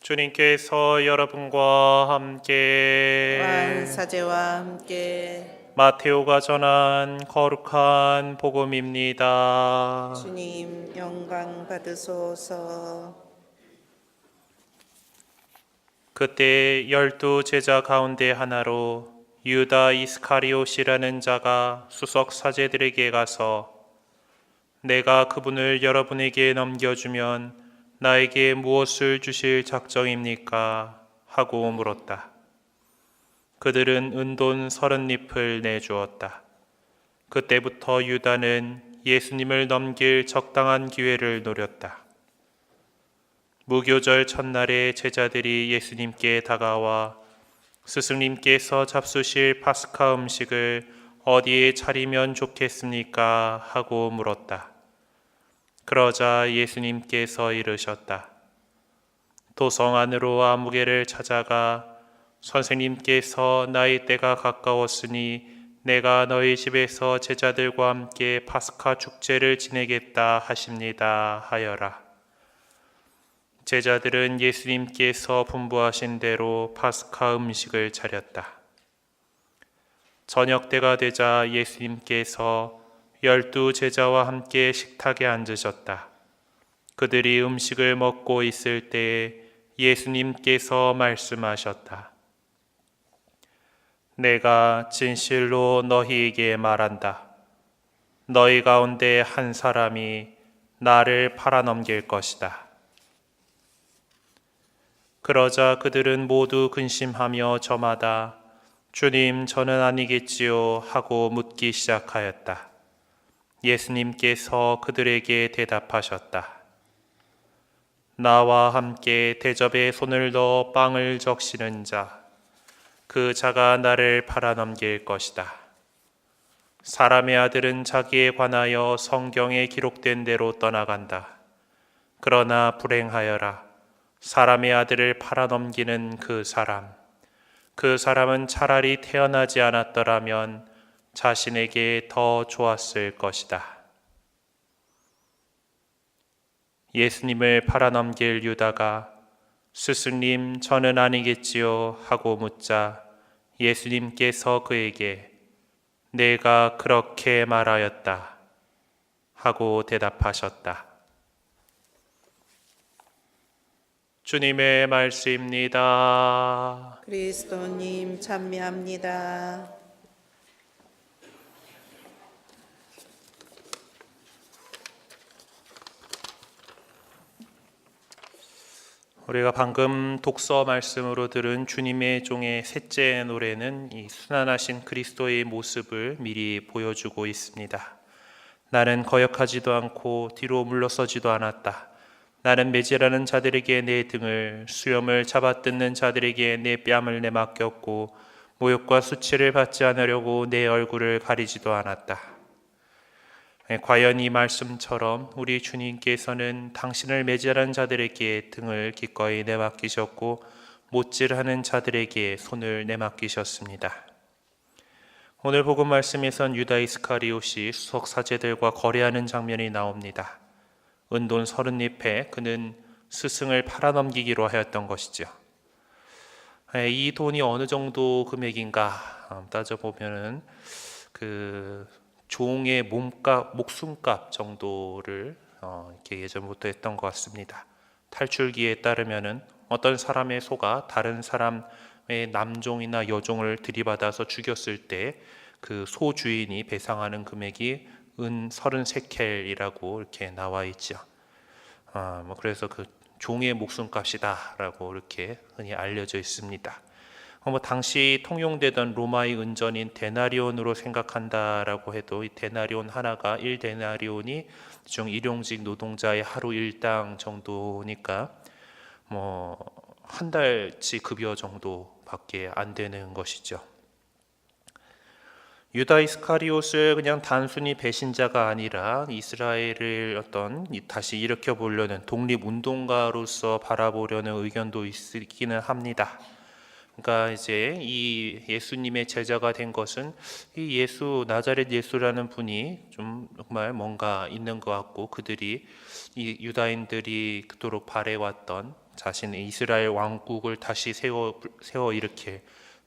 주님께서 여러분과 함께 또한 사제와 함께 마테오가 전한 거룩한 복음입니다. 주님 영광 받으소서. 그때 12 제자 가운데 하나로 유다 이스카리옷이라는 자가 수석 사제들에게 가서 내가 그분을 여러분에게 넘겨주면 나에게 무엇을 주실 작정입니까? 하고 물었다. 그들은 은돈 30립을 내주었다. 그때부터 유다는 예수님을 넘길 적당한 기회를 노렸다. 무교절 첫날에 제자들이 예수님께 다가와 스승님께서 잡수실 파스카 음식을 어디에 차리면 좋겠습니까? 하고 물었다. 그러자 예수님께서 이르셨다. 도성 안으로 아무개를 찾아가 선생님께서 나의 때가 가까웠으니 내가 너희 집에서 제자들과 함께 파스카 축제를 지내겠다 하십니다 하여라. 제자들은 예수님께서 분부하신 대로 파스카 음식을 차렸다. 저녁 때가 되자 예수님께서 12 제자와 함께 식탁에 앉으셨다. 그들이 음식을 먹고 있을 때에 예수님께서 말씀하셨다. 내가 진실로 너희에게 말한다. 너희 가운데 한 사람이 나를 팔아넘길 것이다. 그러자 그들은 모두 근심하며 저마다 주님, 저는 아니겠지요 하고 묻기 시작하였다. 예수님께서 그들에게 대답하셨다. 나와 함께 대접에 손을 넣어 빵을 적시는 자, 그 자가 나를 팔아넘길 것이다. 사람의 아들은 자기에 관하여 성경에 기록된 대로 떠나간다. 그러나 불행하여라. 사람의 아들을 팔아넘기는 그 사람은 차라리 태어나지 않았더라면 자신에게 더 좋았을 것이다. 예수님을 팔아넘길 유다가 스승님, 저는 아니겠지요 하고 묻자 예수님께서 그에게 내가 그렇게 말하였다 하고 대답하셨다. 주님의 말씀입니다. 그리스도님 찬미합니다. 우리가 방금 독서 말씀으로 들은 주님의 종의 셋째 노래는 이 순환하신 그리스도의 모습을 미리 보여주고 있습니다. 나는 거역하지도 않고 뒤로 물러서지도 않았다. 나는 매질하는 자들에게 내 등을, 수염을 잡아뜯는 자들에게 내 뺨을 내맡겼고 모욕과 수치를 받지 않으려고 내 얼굴을 가리지도 않았다. 과연 이 말씀처럼 우리 주님께서는 당신을 매질한 자들에게 등을 기꺼이 내맡기셨고 못질하는 자들에게 손을 내맡기셨습니다. 오늘 복음 말씀에선 유다 이스카리옷이 수석 사제들과 거래하는 장면이 나옵니다. 은돈 30립에 그는 스승을 팔아넘기기로 하였던 것이죠. 이 돈이 어느 정도 금액인가 따져보면은 그 종의 목숨값 정도를 이렇게 예전부터 했던 것 같습니다. 탈출기에 따르면은 어떤 사람의 소가 다른 사람의 남종이나 여종을 들이받아서 죽였을 때 그 소 주인이 배상하는 금액이 은 33켈이라고 이렇게 나와 있죠. 그래서 그 종의 목숨값이다라고 이렇게 흔히 알려져 있습니다. 당시 통용되던 로마의 은전인 데나리온으로 생각한다라고 해도 이 데나리온 하나가 1데나리온이 중 일용직 노동자의 하루 일당 정도니까 한 달치 급여 정도밖에 안 되는 것이죠. 유다 이스카리옷을 그냥 단순히 배신자가 아니라 이스라엘을 다시 일으켜 보려는 독립운동가로서 바라보려는 의견도 있기는 합니다. 그러니까 이제 이 예수님의 제자가 된 것은 이 나자렛 예수라는 분이 좀 정말 뭔가 있는 것 같고 그들이 이 유다인들이 그토록 바래왔던 자신의 이스라엘 왕국을 다시 세워 일으킬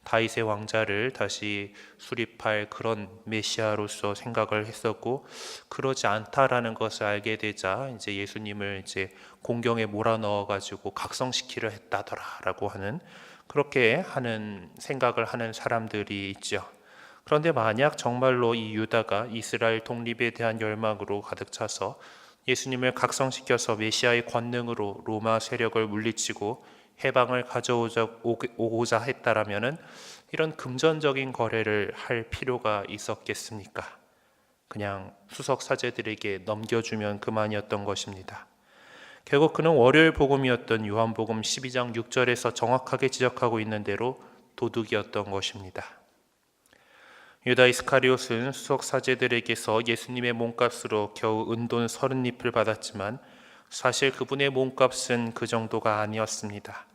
다윗의 왕자를 다시 수립할 그런 메시아로서 생각을 했었고, 그러지 않다라는 것을 알게 되자 이제 예수님을 이제 공경에 몰아넣어 가지고 각성시키려 했다더라라고 하는, 그렇게 하는 생각을 하는 사람들이 있죠. 그런데 만약 정말로 이 유다가 이스라엘 독립에 대한 열망으로 가득 차서 예수님을 각성시켜서 메시아의 권능으로 로마 세력을 물리치고 해방을 가져오고자 했다라면은 이런 금전적인 거래를 할 필요가 있었겠습니까? 그냥 수석 사제들에게 넘겨주면 그만이었던 것입니다. 결국 그는 월요일 복음이었던 요한복음 12장 6절에서 정확하게 지적하고 있는 대로 도둑이었던 것입니다. 유다 이스카리옷은 수석 사제들에게서 예수님의 몸값으로 겨우 은돈 30잎을 받았지만 사실 그분의 몸값은 그 정도가 아니었습니다.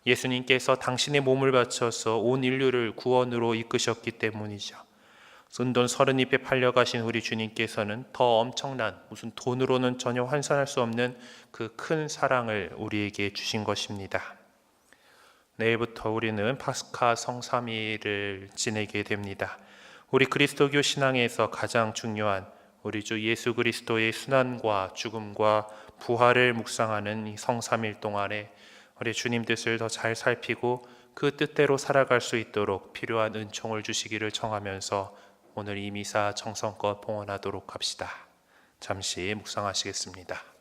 예수님께서 당신의 몸을 바쳐서 온 인류를 구원으로 이끄셨기 때문이죠. 은돈 30잎에 팔려가신 우리 주님께서는 더 엄청난, 무슨 돈으로는 전혀 환산할 수 없는 그 큰 사랑을 우리에게 주신 것입니다. 내일부터 우리는 파스카 성삼위를 지내게 됩니다. 우리 그리스도교 신앙에서 가장 중요한 우리 주 예수 그리스도의 순환과 죽음과 부활을 묵상하는 이 성삼일 동안에 우리 주님 뜻을 더 잘 살피고 그 뜻대로 살아갈 수 있도록 필요한 은총을 주시기를 청하면서 오늘 이 미사 정성껏 봉헌하도록 합시다. 잠시 묵상하시겠습니다.